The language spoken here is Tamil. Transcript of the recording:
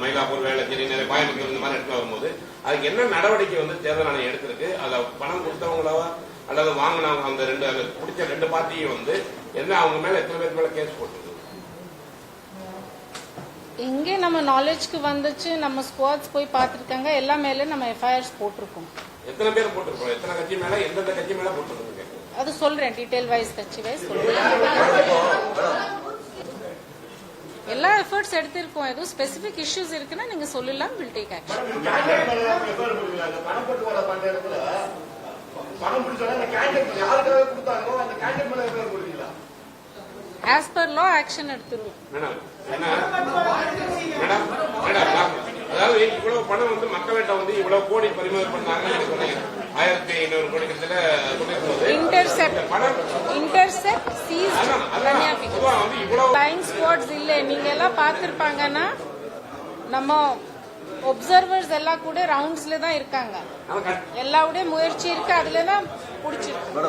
மயிலாப்பூர், வேளச்சேரி, நிறைய கோயம்புத்தூர் இந்த மாதிரி இடத்துல வரும்போது அதுக்கு என்ன நடவடிக்கை வந்து தேர்தல் ஆணையம் எடுத்திருக்கு? அதுல பணம் கொடுத்தவங்களாவா அல்லது வாங்கினவங்க அந்த பிடிச்ச ரெண்டு பார்ட்டியும் வந்து என்ன அவங்க மேல எத்தனை பேர் மேல கேஸ் போட்டு இங்கே நம்ம நாலேஜ்க்கு வந்துச்சு, நம்ம ஸ்குவாட்ஸ் போய் பார்த்துருக்காங்க, எல்லா மேல நம்ம எஃப்ஐஆர்ஸ் போட்டிருக்கோம். எத்தனை பேர் போட்டிருக்கோம்? எத்தனை கட்சி மேல, எந்தெந்த கட்சி மேல போட்டிருக்கோங்க? அது சொல்றேன், டீடைல் வைஸ் கட்சி வைஸ் சொல்றேன். எல்லா எஃபர்ட்ஸ் எடுத்திருக்கோம். எதுவும் ஸ்பெசிபிக் இஷ்யூஸ் இருக்குன்னா நீங்க சொல்லலாம், will take action. As per law action எடுத்துருவோம். அதாவது இவ்வளவு பணம் வந்து மக்கள்கிட்ட வந்து இவ்வளவு கோடி பறிமுதல் பண்ணாங்க. 1500 கோடி கிட்ட இன்டர்செப்ட் ஃளைங் ஸ்குவாட்ஸ் இல்ல. நீங்க எல்லாம் பாத்திருப்பாங்கன்னா நம்ம ஒப்சர்வர்ஸ் எல்லாம் கூட ரவுண்ட்ஸ்ல தான் இருக்காங்க. எல்லாருடைய முயற்சி இருக்கு, அதுலதான் புடிச்சிருக்கு.